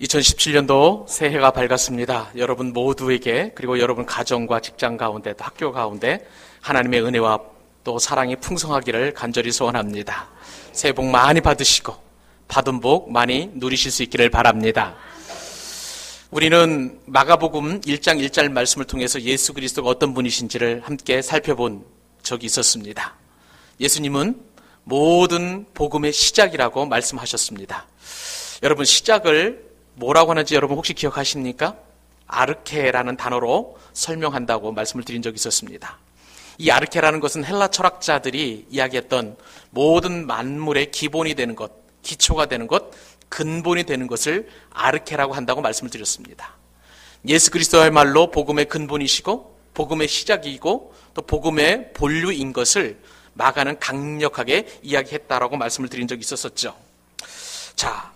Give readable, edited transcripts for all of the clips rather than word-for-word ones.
2017년도 새해가 밝았습니다. 여러분 모두에게, 그리고 여러분 가정과 직장 가운데 또 학교 가운데 하나님의 은혜와 또 사랑이 풍성하기를 간절히 소원합니다. 새해 복 많이 받으시고 받은 복 많이 누리실 수 있기를 바랍니다. 우리는 마가복음 1장 1절 말씀을 통해서 예수 그리스도가 어떤 분이신지를 함께 살펴본 적이 있었습니다. 예수님은 모든 복음의 시작이라고 말씀하셨습니다. 여러분, 시작을 뭐라고 하는지 여러분 혹시 기억하십니까? 아르케라는 단어로 설명한다고 말씀을 드린 적이 있었습니다. 이 아르케라는 것은 헬라 철학자들이 이야기했던 모든 만물의 기본이 되는 것, 기초가 되는 것, 근본이 되는 것을 아르케라고 한다고 말씀을 드렸습니다. 예수 그리스도야말로 복음의 근본이시고 복음의 시작이고 또 복음의 본류인 것을 마가는 강력하게 이야기했다라고 말씀을 드린 적이 있었었죠. 자,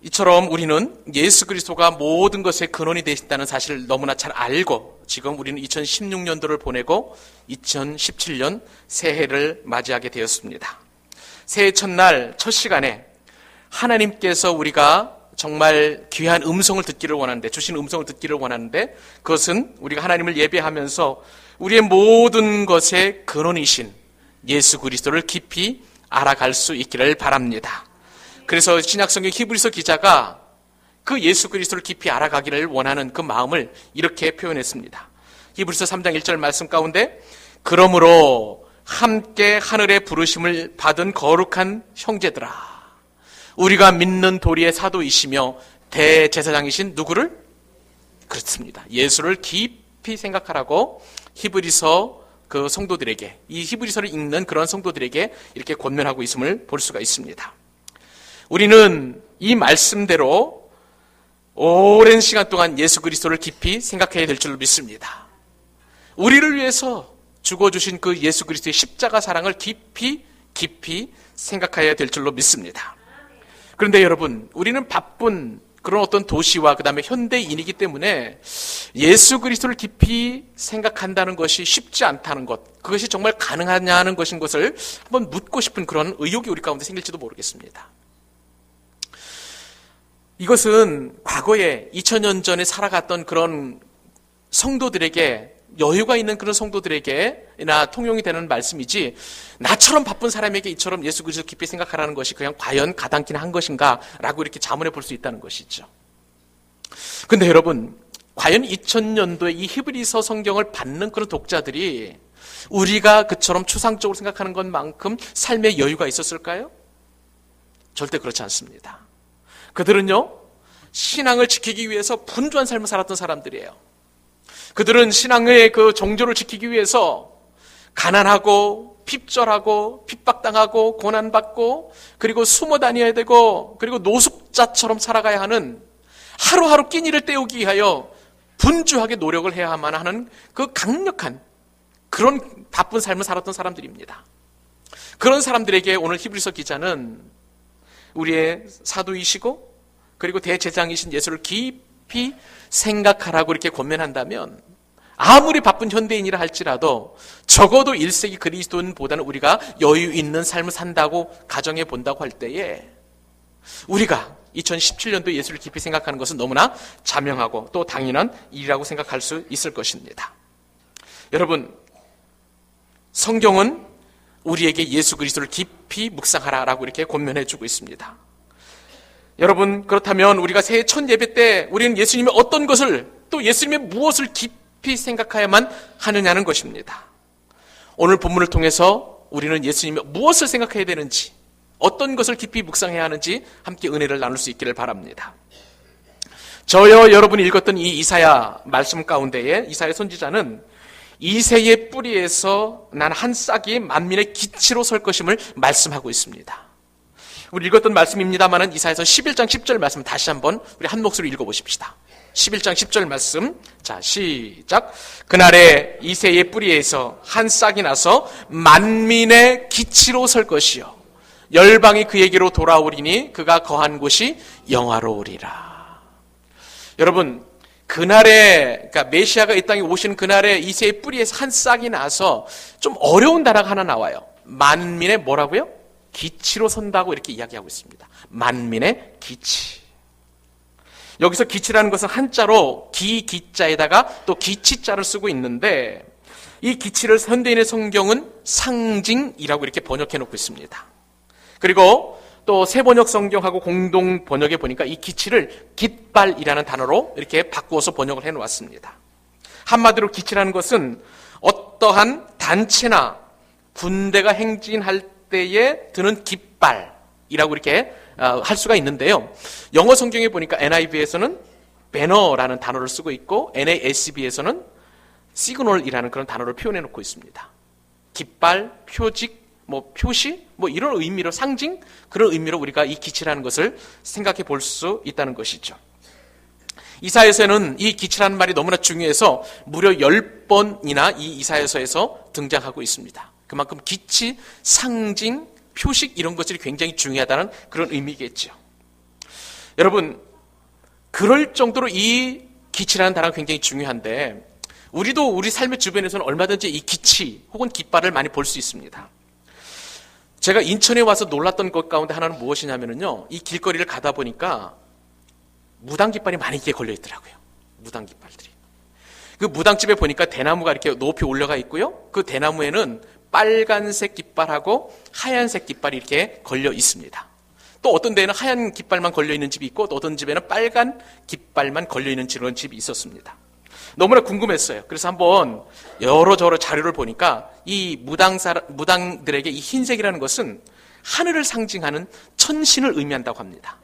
이처럼 우리는 예수 그리스도가 모든 것의 근원이 되신다는 사실을 너무나 잘 알고 지금 우리는 2016년도를 보내고 2017년 새해를 맞이하게 되었습니다. 새해 첫날 첫 시간에 하나님께서 우리가 정말 귀한 음성을 듣기를 원하는데, 주신 음성을 듣기를 원하는데, 그것은 우리가 하나님을 예배하면서 우리의 모든 것의 근원이신 예수 그리스도를 깊이 알아갈 수 있기를 바랍니다. 그래서 신약성경 히브리서 기자가 그 예수 그리스도를 깊이 알아가기를 원하는 그 마음을 이렇게 표현했습니다. 히브리서 3장 1절 말씀 가운데, 그러므로 함께 하늘의 부르심을 받은 거룩한 형제들아, 우리가 믿는 도리의 사도이시며 대제사장이신 누구를? 그렇습니다. 예수를 깊이 생각하라고 히브리서 그 성도들에게, 이 히브리서를 읽는 그런 성도들에게 이렇게 권면하고 있음을 볼 수가 있습니다. 우리는 이 말씀대로 오랜 시간 동안 예수 그리스도를 깊이 생각해야 될 줄로 믿습니다. 우리를 위해서 죽어주신 그 예수 그리스도의 십자가 사랑을 깊이 생각해야 될 줄로 믿습니다. 그런데 여러분, 우리는 바쁜 그런 어떤 도시와 그 다음에 현대인이기 때문에 예수 그리스도를 깊이 생각한다는 것이 쉽지 않다는 것, 그것이 정말 가능하냐는 것인 것을 한번 묻고 싶은 그런 의욕이 우리 가운데 생길지도 모르겠습니다. 이것은 과거에 2000년 전에 살아갔던 그런 성도들에게, 여유가 있는 그런 성도들에게나 통용이 되는 말씀이지, 나처럼 바쁜 사람에게 이처럼 예수 그리스도 깊이 생각하라는 것이 그냥 과연 가당키나 한 것인가 라고 이렇게 자문해 볼 수 있다는 것이죠. 근데 여러분, 과연 2000년도에 이 히브리서 성경을 받는 그런 독자들이 우리가 그처럼 추상적으로 생각하는 것만큼 삶의 여유가 있었을까요? 절대 그렇지 않습니다. 그들은요, 신앙을 지키기 위해서 분주한 삶을 살았던 사람들이에요. 그들은 신앙의 그 정조를 지키기 위해서 가난하고 핍절하고 핍박당하고 고난받고 그리고 숨어 다녀야 되고 그리고 노숙자처럼 살아가야 하는, 하루하루 끼니를 때우기 위하여 분주하게 노력을 해야만 하는 그 강력한 그런 바쁜 삶을 살았던 사람들입니다. 그런 사람들에게 오늘 히브리서 기자는 우리의 사도이시고 그리고 대제사장이신 예수를 깊이 생각하라고 이렇게 권면한다면, 아무리 바쁜 현대인이라 할지라도 적어도 1세기 그리스도인보다는 우리가 여유 있는 삶을 산다고 가정해 본다고 할 때에 우리가 2017년도 예수를 깊이 생각하는 것은 너무나 자명하고 또 당연한 일이라고 생각할 수 있을 것입니다. 여러분, 성경은 우리에게 예수 그리스도를 깊이 묵상하라라고 이렇게 권면해 주고 있습니다. 여러분, 그렇다면 우리가 새해 첫 예배 때 우리는 예수님의 어떤 것을, 또 예수님의 무엇을 깊이 생각해야만 하느냐는 것입니다. 오늘 본문을 통해서 우리는 예수님의 무엇을 생각해야 되는지, 어떤 것을 깊이 묵상해야 하는지 함께 은혜를 나눌 수 있기를 바랍니다. 저여 여러분이 읽었던 이 이사야 말씀 가운데에 이사야 선지자는 이새의 뿌리에서 난 한 싹이 만민의 기치로 설 것임을 말씀하고 있습니다. 우리 읽었던 말씀입니다만은 이사야서 11장 10절 말씀 다시 한번 우리 한 목소리 읽어보십시다. 11장 10절 말씀, 자 시작. 그날에 이새의 뿌리에서 한 싹이 나서 만민의 기치로 설 것이요 열방이 그에게로 돌아오리니 그가 거한 곳이 영화로우리라. 여러분, 그날에, 그러니까 메시아가 이 땅에 오시는 그날에 이새의 뿌리에서 한 싹이 나서 좀 어려운 단어가 하나 나와요. 만민의 뭐라고요? 기치로 선다고 이렇게 이야기하고 있습니다. 만민의 기치. 여기서 기치라는 것은 한자로 기자에다가 또 기치자를 쓰고 있는데, 이 기치를 현대인의 성경은 상징이라고 이렇게 번역해 놓고 있습니다. 그리고 또 새번역 성경하고 공동 번역에 보니까 이 기치를 깃발이라는 단어로 이렇게 바꾸어서 번역을 해 놓았습니다. 한마디로 기치라는 것은 어떠한 단체나 군대가 행진할 때에 드는 깃발이라고 이렇게 할 수가 있는데요. 영어 성경에 보니까 NIV에서는 배너라는 단어를 쓰고 있고 NASB에서는 시그널이라는 그런 단어를 표현해 놓고 있습니다. 깃발, 표직, 표시, 이런 의미로 상징, 그런 의미로 우리가 이 기치라는 것을 생각해 볼 수 있다는 것이죠. 이사야서에는 이 기치라는 말이 너무나 중요해서 무려 10번이나 이 이사야서에서 등장하고 있습니다. 그만큼 기치, 상징, 표식 이런 것들이 굉장히 중요하다는 그런 의미겠죠. 여러분, 그럴 정도로 이 기치라는 단어가 굉장히 중요한데, 우리도 우리 삶의 주변에서는 얼마든지 이 기치 혹은 깃발을 많이 볼 수 있습니다. 제가 인천에 와서 놀랐던 것 가운데 하나는 무엇이냐면요, 이 길거리를 가다 보니까 무당 깃발이 많이 이렇게 걸려 있더라고요. 무당 깃발들이. 그 무당집에 보니까 대나무가 이렇게 높이 올라가 있고요. 그 대나무에는 빨간색 깃발하고 하얀색 깃발이 이렇게 걸려 있습니다. 또 어떤 데에는 하얀 깃발만 걸려 있는 집이 있고, 또 어떤 집에는 빨간 깃발만 걸려 있는 그런 집이 있었습니다. 너무나 궁금했어요. 그래서 한번 여러저러 자료를 보니까 이 무당들에게 이 흰색이라는 것은 하늘을 상징하는 천신을 의미한다고 합니다.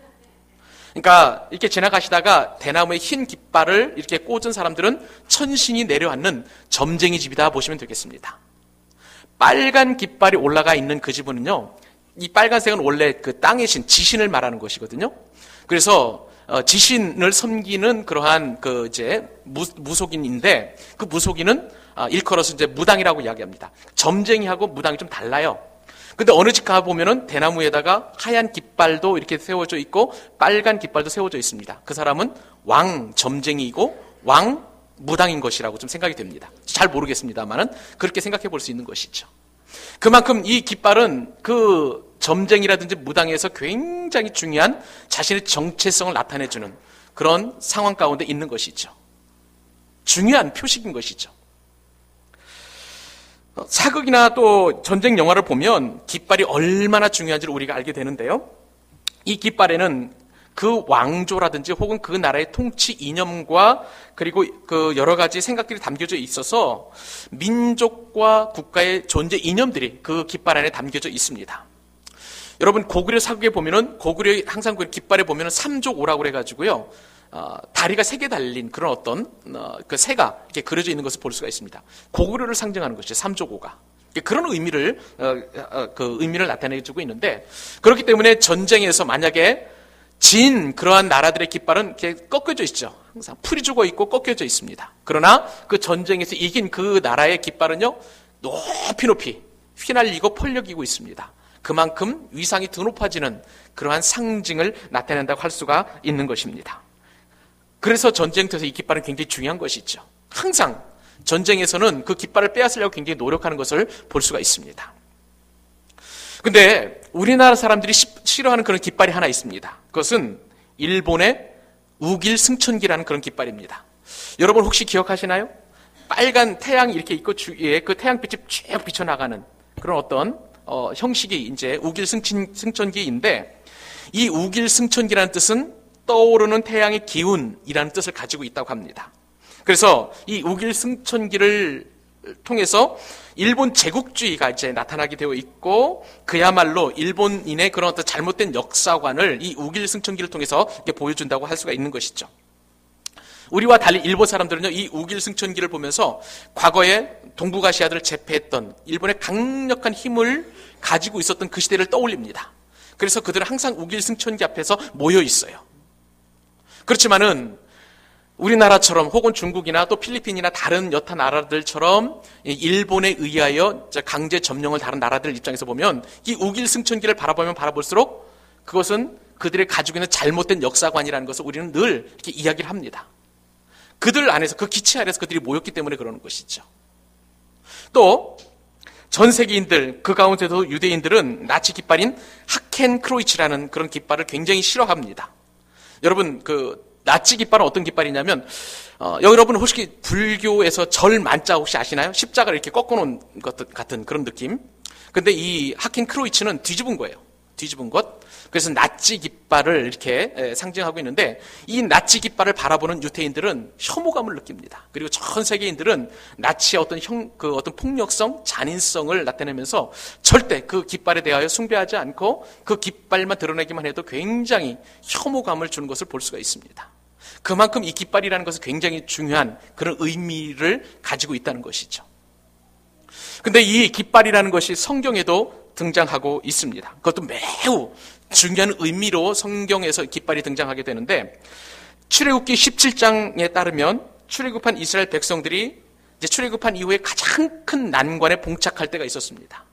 그러니까 이렇게 지나가시다가 대나무에 흰 깃발을 이렇게 꽂은 사람들은 천신이 내려앉는 점쟁이 집이다 보시면 되겠습니다. 빨간 깃발이 올라가 있는 그 집은요, 이 빨간색은 원래 그 땅의 신, 지신을 말하는 것이거든요. 그래서 지신을 섬기는 그러한 그 이제 무속인인데, 그 무속인은 일컬어서 이제 무당이라고 이야기합니다. 점쟁이하고 무당이 좀 달라요. 근데 어느 집 가보면은 대나무에다가 하얀 깃발도 이렇게 세워져 있고 빨간 깃발도 세워져 있습니다. 그 사람은 왕 점쟁이이고 왕 무당인 것이라고 좀 생각이 됩니다. 잘 모르겠습니다만은 그렇게 생각해 볼 수 있는 것이죠. 그만큼 이 깃발은 그 점쟁이라든지 무당에서 굉장히 중요한 자신의 정체성을 나타내주는 그런 상황 가운데 있는 것이죠. 중요한 표식인 것이죠. 사극이나 또 전쟁 영화를 보면 깃발이 얼마나 중요한지를 우리가 알게 되는데요. 이 깃발에는 그 왕조라든지 혹은 그 나라의 통치 이념과 그리고 그 여러 가지 생각들이 담겨져 있어서 민족과 국가의 존재 이념들이 그 깃발 안에 담겨져 있습니다. 여러분, 고구려 사극에 보면은 고구려 항상 그 깃발에 보면은 삼족오라고 그래가지고요, 다리가 3개 달린 그런 어떤 그 새가 이렇게 그려져 있는 것을 볼 수가 있습니다. 고구려를 상징하는 것이죠, 삼족오가. 그런 의미를 그 의미를 나타내주고 있는데, 그렇기 때문에 전쟁에서 만약에 진 그러한 나라들의 깃발은 이렇게 꺾여져 있죠. 항상 풀이 죽어 있고 꺾여져 있습니다. 그러나 그 전쟁에서 이긴 그 나라의 깃발은요, 높이 휘날리고 펄럭이고 있습니다. 그만큼 위상이 더 높아지는 그러한 상징을 나타낸다고 할 수가 있는 것입니다. 그래서 전쟁터에서 이 깃발은 굉장히 중요한 것이죠. 항상 전쟁에서는 그 깃발을 빼앗으려고 굉장히 노력하는 것을 볼 수가 있습니다. 근데 우리나라 사람들이 싫어하는 그런 깃발이 하나 있습니다. 그것은 일본의 우길 승천기라는 그런 깃발입니다. 여러분 혹시 기억하시나요? 빨간 태양이 이렇게 있고 주위에 그 태양빛이 쭉 비쳐나가는 그런 어떤 형식이 이제 우길 승천기인데, 이 우길 승천기라는 뜻은 떠오르는 태양의 기운이라는 뜻을 가지고 있다고 합니다. 그래서 이 우길 승천기를 통해서 일본 제국주의가 이제 나타나게 되어 있고, 그야말로 일본인의 그런 어떤 잘못된 역사관을 이 우길 승천기를 통해서 이렇게 보여준다고 할 수가 있는 것이죠. 우리와 달리 일본 사람들은요, 이 우길 승천기를 보면서 과거에 동북아시아들을 제패했던 일본의 강력한 힘을 가지고 있었던 그 시대를 떠올립니다. 그래서 그들은 항상 우길 승천기 앞에서 모여 있어요. 그렇지만은 우리나라처럼 혹은 중국이나 또 필리핀이나 다른 여타 나라들처럼 일본에 의하여 강제 점령을 다른 나라들 입장에서 보면 이 우길 승천기를 바라보면 바라볼수록 그것은 그들이 가지고 있는 잘못된 역사관이라는 것을 우리는 늘 이렇게 이야기를 합니다. 그들 안에서, 그 기치 아래서 그들이 모였기 때문에 그러는 것이죠. 또 전 세계인들, 그 가운데도 유대인들은 나치 깃발인 하켄크로이츠라는 그런 깃발을 굉장히 싫어합니다. 여러분, 그 낫지 깃발은 어떤 깃발이냐면 여러분 혹시 불교에서 절 만자 혹시 아시나요? 십자가를 이렇게 꺾어놓은 것 같은 그런 느낌. 근데 이 하킨 크로이츠는 뒤집은 거예요. 뒤집은 것. 그래서 낫지 깃발을 이렇게 상징하고 있는데, 이 낫지 깃발을 바라보는 유태인들은 혐오감을 느낍니다. 그리고 전 세계인들은 나치의 어떤 폭력성, 잔인성을 나타내면서 절대 그 깃발에 대하여 숭배하지 않고 그 깃발만 드러내기만 해도 굉장히 혐오감을 주는 것을 볼 수가 있습니다. 그만큼 이 깃발이라는 것은 굉장히 중요한 그런 의미를 가지고 있다는 것이죠. 근데 이 깃발이라는 것이 성경에도 등장하고 있습니다. 그것도 매우 중요한 의미로 성경에서 깃발이 등장하게 되는데, 출애굽기 17장에 따르면 출애굽한 이스라엘 백성들이 이제 출애굽한 이후에 가장 큰 난관에 봉착할 때가 있었습니다.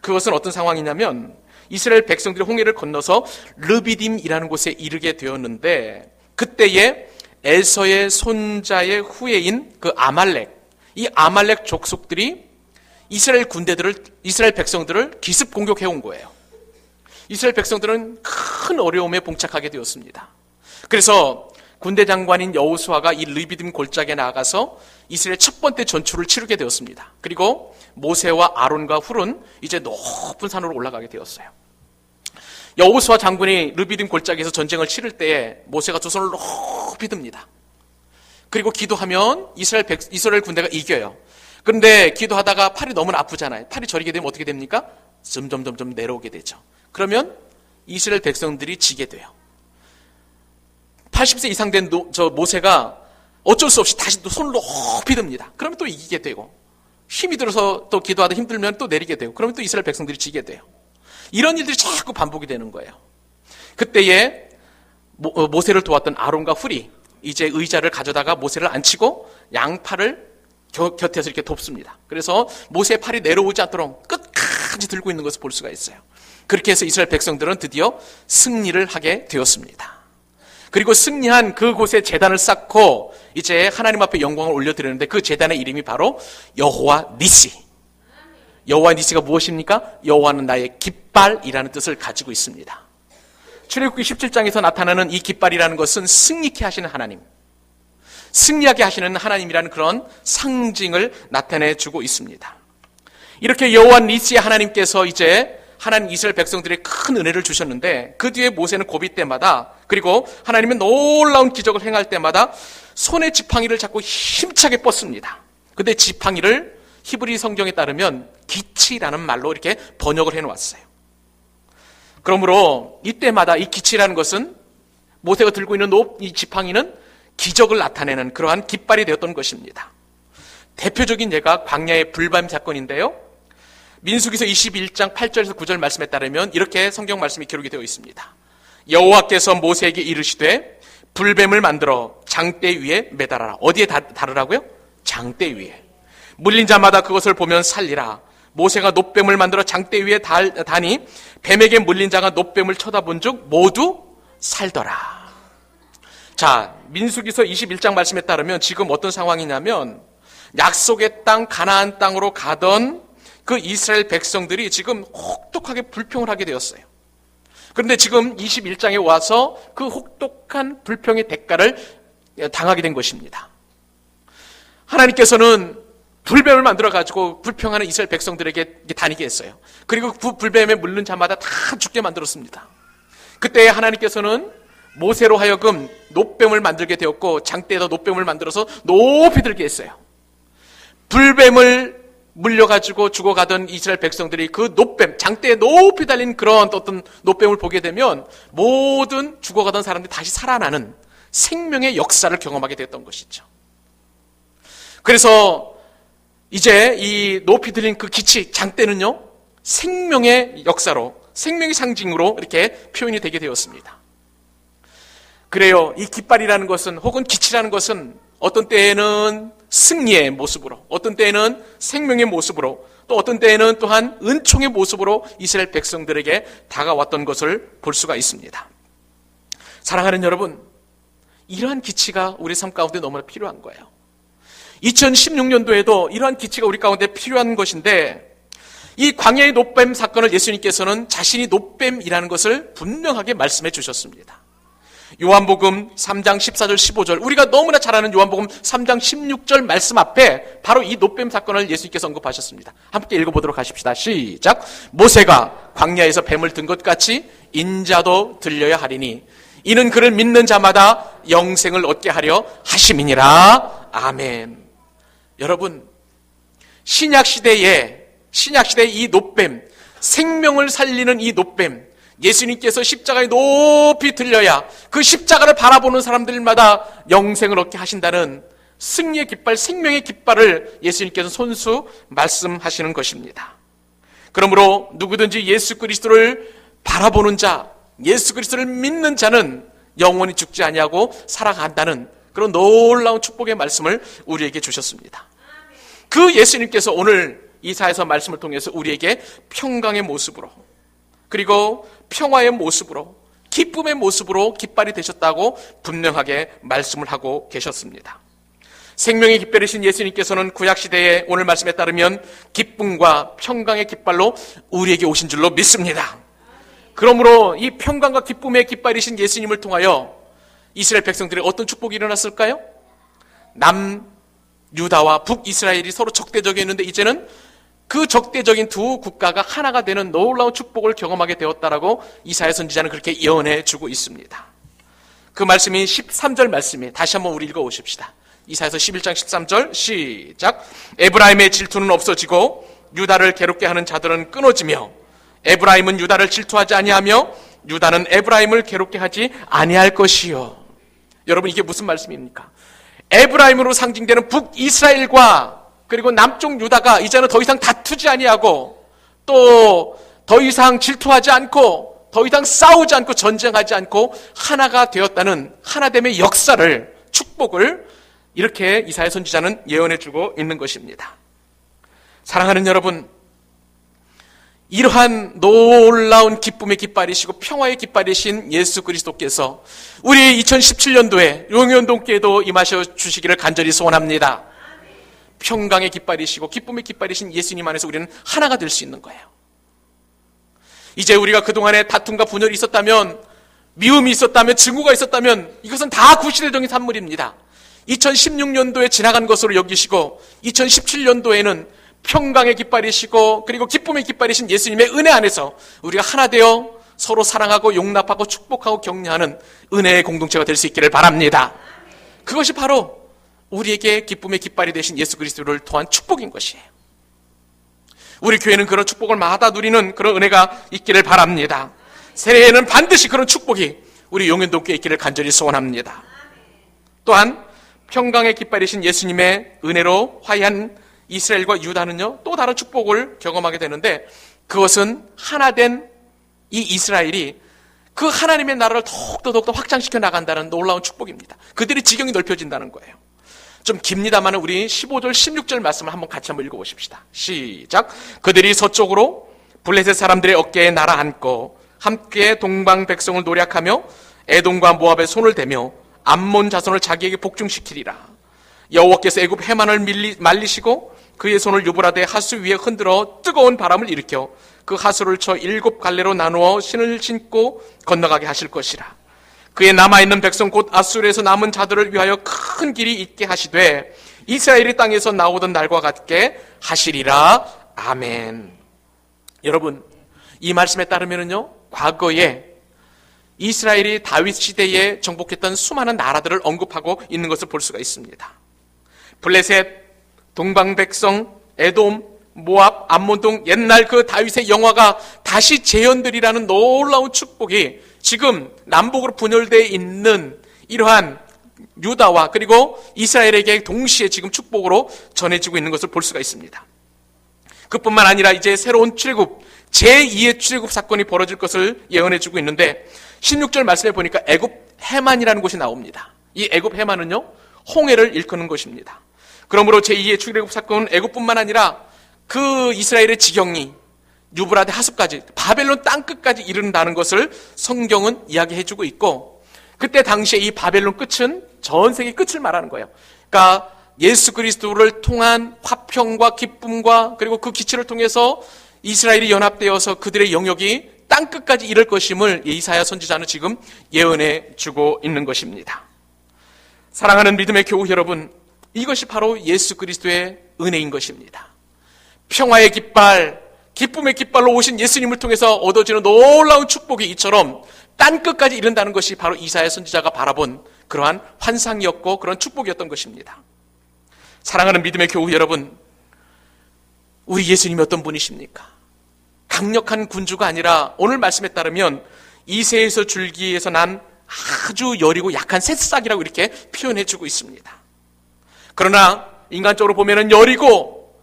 그것은 어떤 상황이냐면, 이스라엘 백성들이 홍해를 건너서 르비딤이라는 곳에 이르게 되었는데, 그때에 에서의 손자의 후예인 그 아말렉, 이 아말렉 족속들이 이스라엘 백성들을 기습 공격해 온 거예요. 이스라엘 백성들은 큰 어려움에 봉착하게 되었습니다. 그래서 군대 장관인 여호수아가 이 르비딤 골짜기에 나가서 이스라엘 첫 번째 전투를 치르게 되었습니다. 그리고 모세와 아론과 훌은 이제 높은 산으로 올라가게 되었어요. 여호수아 장군이 르비딤 골짜기에서 전쟁을 치를 때에 모세가 두 손을 높이 듭니다. 그리고 기도하면 이스라엘 군대가 이겨요. 그런데 기도하다가 팔이 너무 아프잖아요. 팔이 저리게 되면 어떻게 됩니까? 점점 내려오게 되죠. 그러면 이스라엘 백성들이 지게 돼요. 80세 이상 된 모세가 어쩔 수 없이 다시 또 손을 높이 듭니다. 그러면 또 이기게 되고, 힘이 들어서 또 기도하다 힘들면 또 내리게 되고, 그러면 또 이스라엘 백성들이 지게 돼요. 이런 일들이 자꾸 반복이 되는 거예요. 그때에 모세를 도왔던 아론과 훌이 이제 의자를 가져다가 모세를 앉히고 양팔을 곁에서 이렇게 돕습니다. 그래서 모세의 팔이 내려오지 않도록 끝까지 들고 있는 것을 볼 수가 있어요. 그렇게 해서 이스라엘 백성들은 드디어 승리를 하게 되었습니다. 그리고 승리한 그곳에 제단을 쌓고 이제 하나님 앞에 영광을 올려드리는데, 그 제단의 이름이 바로 여호와 니시. 여호와 니시가 무엇입니까? 여호와는 나의 깃발이라는 뜻을 가지고 있습니다. 출애굽기 17장에서 나타나는 이 깃발이라는 것은 승리케 하시는 하나님, 승리하게 하시는 하나님이라는 그런 상징을 나타내주고 있습니다. 이렇게 여호와 니시의 하나님께서 이제 하나님 이스라엘 백성들의 큰 은혜를 주셨는데, 그 뒤에 모세는 고비 때마다, 그리고 하나님의 놀라운 기적을 행할 때마다 손에 지팡이를 잡고 힘차게 뻗습니다. 근데 지팡이를 히브리 성경에 따르면 기치라는 말로 이렇게 번역을 해놓았어요. 그러므로 이때마다 이 기치라는 것은, 모세가 들고 있는 이 지팡이는 기적을 나타내는 그러한 깃발이 되었던 것입니다. 대표적인 예가 광야의 불뱀 사건인데요. 민수기서 21장 8절에서 9절 말씀에 따르면 이렇게 성경 말씀이 기록이 되어 있습니다. 여호와께서 모세에게 이르시되 불뱀을 만들어 장대 위에 매달아라. 어디에 다르라고요? 장대 위에. 물린 자마다 그것을 보면 살리라. 모세가 놋뱀을 만들어 장대 위에 다니 뱀에게 물린 자가 놋뱀을 쳐다본 즉 모두 살더라. 자, 민수기서 21장 말씀에 따르면 지금 어떤 상황이냐면, 약속의 땅 가나안 땅으로 가던 그 이스라엘 백성들이 지금 혹독하게 불평을 하게 되었어요. 그런데 지금 21장에 와서 그 혹독한 불평의 대가를 당하게 된 것입니다. 하나님께서는 불뱀을 만들어가지고 불평하는 이스라엘 백성들에게 다니게 했어요. 그리고 그 불뱀에 물른 자마다 다 죽게 만들었습니다. 그때 하나님께서는 모세로 하여금 놋뱀을 만들게 되었고, 장대에다 놋뱀을 만들어서 높이 들게 했어요. 불뱀을 물려가지고 죽어가던 이스라엘 백성들이 그 놋뱀, 장대에 높이 달린 그런 어떤 놋뱀을 보게 되면 모든 죽어가던 사람들이 다시 살아나는 생명의 역사를 경험하게 됐던 것이죠. 그래서 이제 이 높이 들린 그 기치, 장대는요, 생명의 역사로, 생명의 상징으로 이렇게 표현이 되게 되었습니다. 그래요. 이 깃발이라는 것은, 혹은 기치라는 것은 어떤 때에는 승리의 모습으로, 어떤 때에는 생명의 모습으로, 또 어떤 때에는 또한 은총의 모습으로 이스라엘 백성들에게 다가왔던 것을 볼 수가 있습니다. 사랑하는 여러분, 이러한 기치가 우리 삶 가운데 너무나 필요한 거예요. 2016년도에도 이러한 기치가 우리 가운데 필요한 것인데, 이 광야의 놋뱀 사건을 예수님께서는 자신이 놋뱀이라는 것을 분명하게 말씀해 주셨습니다. 요한복음 3장 14절 15절, 우리가 너무나 잘 아는 요한복음 3장 16절 말씀 앞에 바로 이 노뱀 사건을 예수님께서 언급하셨습니다. 함께 읽어보도록 하십시다. 시작. 모세가 광야에서 뱀을 든 것 같이 인자도 들려야 하리니 이는 그를 믿는 자마다 영생을 얻게 하려 하심이니라. 아멘. 여러분, 신약시대에 이 노뱀, 생명을 살리는 이 노뱀, 예수님께서 십자가에 높이 들려야 그 십자가를 바라보는 사람들마다 영생을 얻게 하신다는 승리의 깃발, 생명의 깃발을 예수님께서 손수 말씀하시는 것입니다. 그러므로 누구든지 예수 그리스도를 바라보는 자, 예수 그리스도를 믿는 자는 영원히 죽지 아니하고 살아간다는 그런 놀라운 축복의 말씀을 우리에게 주셨습니다. 그 예수님께서 오늘 이사야서 말씀을 통해서 우리에게 평강의 모습으로, 그리고 평화의 모습으로, 기쁨의 모습으로 깃발이 되셨다고 분명하게 말씀을 하고 계셨습니다. 생명의 깃발이신 예수님께서는 구약시대에 오늘 말씀에 따르면 기쁨과 평강의 깃발로 우리에게 오신 줄로 믿습니다. 그러므로 이 평강과 기쁨의 깃발이신 예수님을 통하여 이스라엘 백성들의 어떤 축복이 일어났을까요? 남유다와 북이스라엘이 서로 적대적이었는데 이제는 그 적대적인 두 국가가 하나가 되는 놀라운 축복을 경험하게 되었다라고 이사야 선지자는 그렇게 예언해 주고 있습니다. 그 말씀이 13절 말씀이 다시 한번 우리 읽어보십시다. 이사야서 11장 13절 시작. 에브라임의 질투는 없어지고 유다를 괴롭게 하는 자들은 끊어지며 에브라임은 유다를 질투하지 아니하며 유다는 에브라임을 괴롭게 하지 아니할 것이요. 여러분, 이게 무슨 말씀입니까? 에브라임으로 상징되는 북이스라엘과 그리고 남쪽 유다가 이제는 더 이상 다투지 아니하고 또 더 이상 질투하지 않고 더 이상 싸우지 않고 전쟁하지 않고 하나가 되었다는 하나됨의 역사를, 축복을 이렇게 이사야 선지자는 예언해주고 있는 것입니다. 사랑하는 여러분, 이러한 놀라운 기쁨의 깃발이시고 평화의 깃발이신 예수 그리스도께서 우리 2017년도에 용현동교회도 임하셔 주시기를 간절히 소원합니다. 평강의 깃발이시고 기쁨의 깃발이신 예수님 안에서 우리는 하나가 될 수 있는 거예요. 이제 우리가 그동안에 다툼과 분열이 있었다면, 미움이 있었다면, 증오가 있었다면 이것은 다 구시대적인 산물입니다. 2016년도에 지나간 것으로 여기시고 2017년도에는 평강의 깃발이시고 그리고 기쁨의 깃발이신 예수님의 은혜 안에서 우리가 하나 되어 서로 사랑하고 용납하고 축복하고 격려하는 은혜의 공동체가 될 수 있기를 바랍니다. 그것이 바로 우리에게 기쁨의 깃발이 되신 예수 그리스도를 통한 축복인 것이에요. 우리 교회는 그런 축복을 마다 누리는 그런 은혜가 있기를 바랍니다. 새해에는 반드시 그런 축복이 우리 용현동교회에 있기를 간절히 소원합니다. 또한 평강의 깃발이신 예수님의 은혜로 화해한 이스라엘과 유다는요, 또 다른 축복을 경험하게 되는데, 그것은 하나된 이 이스라엘이 그 하나님의 나라를 더욱더 확장시켜 나간다는 놀라운 축복입니다. 그들의 지경이 넓혀진다는 거예요. 좀 깁니다만 우리 15절 16절 말씀을 같이 한번 읽어보십시다. 시작. 그들이 서쪽으로 블레셋 사람들의 어깨에 날아앉고 함께 동방 백성을 노략하며 에돔과 모압의 손을 대며 암몬 자손을 자기에게 복종시키리라. 여호와께서 애굽 해만을 말리시고 그의 손을 유브라데 하수 위에 흔들어 뜨거운 바람을 일으켜 그 하수를 쳐 7 갈래로 나누어 신을 신고 건너가게 하실 것이라. 그의 남아있는 백성 곧 아수르에서 남은 자들을 위하여 큰 길이 있게 하시되 이스라엘이 땅에서 나오던 날과 같게 하시리라. 아멘. 여러분, 이 말씀에 따르면요, 과거에 이스라엘이 다윗 시대에 정복했던 수많은 나라들을 언급하고 있는 것을 볼 수가 있습니다. 블레셋, 동방백성, 에돔, 모압, 암몬 등 옛날 그 다윗의 영화가 다시 재현되리라는 놀라운 축복이 지금 남북으로 분열되어 있는 이러한 유다와 그리고 이스라엘에게 동시에 지금 축복으로 전해지고 있는 것을 볼 수가 있습니다. 그뿐만 아니라 이제 새로운 출애굽, 제2의 출애굽 사건이 벌어질 것을 예언해주고 있는데 16절 말씀에 보니까 애굽 해만이라는 곳이 나옵니다. 이 애굽 해만은요, 홍해를 일컫는 것입니다. 그러므로 제2의 출애굽 사건은 애굽뿐만 아니라 그 이스라엘의 지경이 유브라데 하수까지 바벨론 땅끝까지 이른다는 것을 성경은 이야기해주고 있고, 그때 당시에 이 바벨론 끝은 전 세계 끝을 말하는 거예요. 그러니까 예수 그리스도를 통한 화평과 기쁨과 그리고 그 기치를 통해서 이스라엘이 연합되어서 그들의 영역이 땅끝까지 이를 것임을 이사야 선지자는 지금 예언해 주고 있는 것입니다. 사랑하는 믿음의 교우 여러분, 이것이 바로 예수 그리스도의 은혜인 것입니다. 평화의 깃발, 기쁨의 깃발로 오신 예수님을 통해서 얻어지는 놀라운 축복이 이처럼 땅끝까지 이른다는 것이 바로 이사야 선지자가 바라본 그러한 환상이었고 그런 축복이었던 것입니다. 사랑하는 믿음의 교우 여러분, 우리 예수님이 어떤 분이십니까? 강력한 군주가 아니라 오늘 말씀에 따르면 이새에서 줄기에서 난 아주 여리고 약한 새싹이라고 이렇게 표현해 주고 있습니다. 그러나 인간적으로 보면은 여리고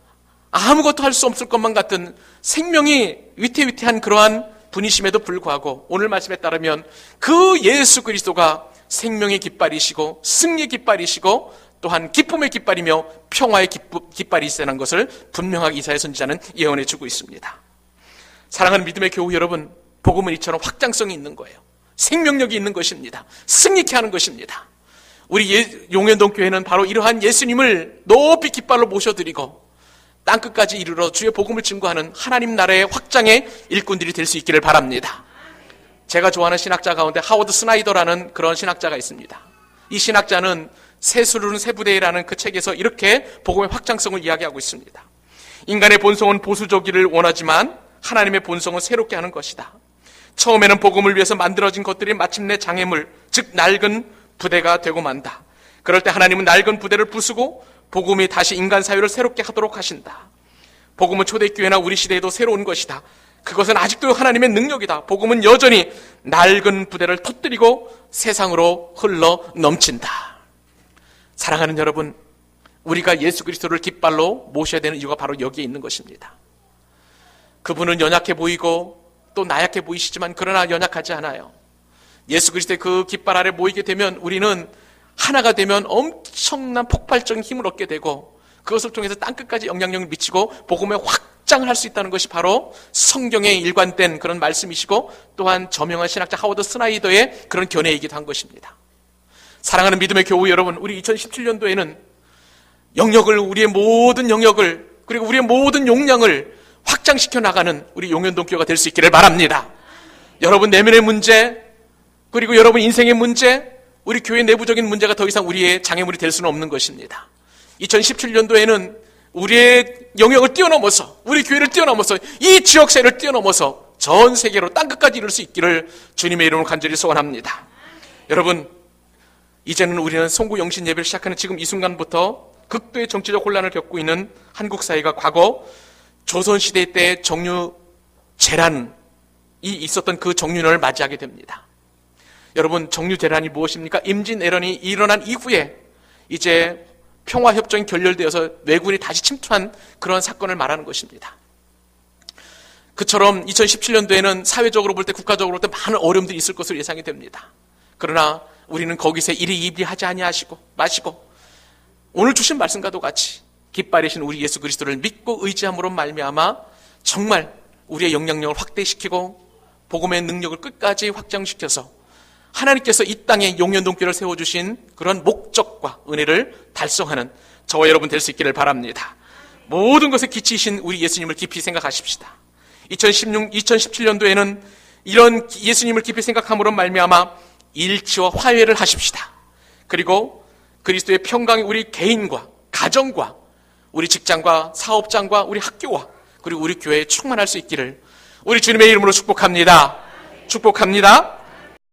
아무것도 할 수 없을 것만 같은 생명이 위태위태한 그러한 분이심에도 불구하고 오늘 말씀에 따르면 그 예수 그리스도가 생명의 깃발이시고 승리의 깃발이시고 또한 기쁨의 깃발이며 평화의 깃발이시라는 것을 분명하게 이사야 선지자는 예언해 주고 있습니다. 사랑하는 믿음의 교우 여러분, 복음은 이처럼 확장성이 있는 거예요. 생명력이 있는 것입니다. 승리케 하는 것입니다. 우리 용현동 교회는 바로 이러한 예수님을 높이 깃발로 모셔드리고 땅끝까지 이르러 주의 복음을 증거하는 하나님 나라의 확장의 일꾼들이 될 수 있기를 바랍니다. 제가 좋아하는 신학자 가운데 하워드 스나이더라는 그런 신학자가 있습니다. 이 신학자는 새수르는 새부대라는 그 책에서 이렇게 복음의 확장성을 이야기하고 있습니다. 인간의 본성은 보수적이를 원하지만 하나님의 본성은 새롭게 하는 것이다. 처음에는 복음을 위해서 만들어진 것들이 마침내 장애물, 즉 낡은 부대가 되고 만다. 그럴 때 하나님은 낡은 부대를 부수고 복음이 다시 인간 사회를 새롭게 하도록 하신다. 복음은 초대교회나 우리 시대에도 새로운 것이다. 그것은 아직도 하나님의 능력이다. 복음은 여전히 낡은 부대를 터뜨리고 세상으로 흘러 넘친다. 사랑하는 여러분, 우리가 예수 그리스도를 깃발로 모셔야 되는 이유가 바로 여기에 있는 것입니다. 그분은 연약해 보이고 또 나약해 보이시지만 그러나 연약하지 않아요. 예수 그리스도의 그 깃발 아래 모이게 되면 우리는 하나가 되면 엄청난 폭발적인 힘을 얻게 되고 그것을 통해서 땅끝까지 영향력을 미치고 복음의 확장을 할 수 있다는 것이 바로 성경에 일관된 그런 말씀이시고 또한 저명한 신학자 하워드 스나이더의 그런 견해이기도 한 것입니다. 사랑하는 믿음의 교우 여러분, 우리 2017년도에는 영역을, 우리의 모든 영역을 그리고 우리의 모든 용량을 확장시켜 나가는 우리 용현동 교회가 될 수 있기를 바랍니다. 여러분 내면의 문제 그리고 여러분 인생의 문제, 우리 교회 내부적인 문제가 더 이상 우리의 장애물이 될 수는 없는 것입니다. 2017년도에는 우리의 영역을 뛰어넘어서 우리 교회를 뛰어넘어서 이 지역사회를 뛰어넘어서 전 세계로 땅끝까지 이룰 수 있기를 주님의 이름으로 간절히 소원합니다. 여러분, 이제는 우리는 송구 영신 예배를 시작하는 지금 이 순간부터 극도의 정치적 혼란을 겪고 있는 한국 사회가 과거 조선시대 때 정류 재란이 있었던 그 정류년을 맞이하게 됩니다. 여러분, 정류 재란이 무엇입니까? 임진왜란이 일어난 이후에 이제 평화협정이 결렬되어서 왜군이 다시 침투한 그런 사건을 말하는 것입니다. 그처럼 2017년도에는 사회적으로 볼 때 국가적으로 볼 때 많은 어려움들이 있을 것으로 예상이 됩니다. 그러나 우리는 거기서 이리이비하지 아니하시고 마시고 오늘 주신 말씀과도 같이 깃발이신 우리 예수 그리스도를 믿고 의지함으로 말미암아 정말 우리의 영향력을 확대시키고 복음의 능력을 끝까지 확장시켜서 하나님께서 이 땅에 용현동교회를 세워주신 그런 목적과 은혜를 달성하는 저와 여러분 될 수 있기를 바랍니다. 모든 것에 기치이신 우리 예수님을 깊이 생각하십시다. 2017년도에는 이런 예수님을 깊이 생각함으로 말미암아 일치와 화해를 하십시다. 그리고 그리스도의 평강이 우리 개인과 가정과 우리 직장과 사업장과 우리 학교와 그리고 우리 교회에 충만할 수 있기를 우리 주님의 이름으로 축복합니다. 축복합니다.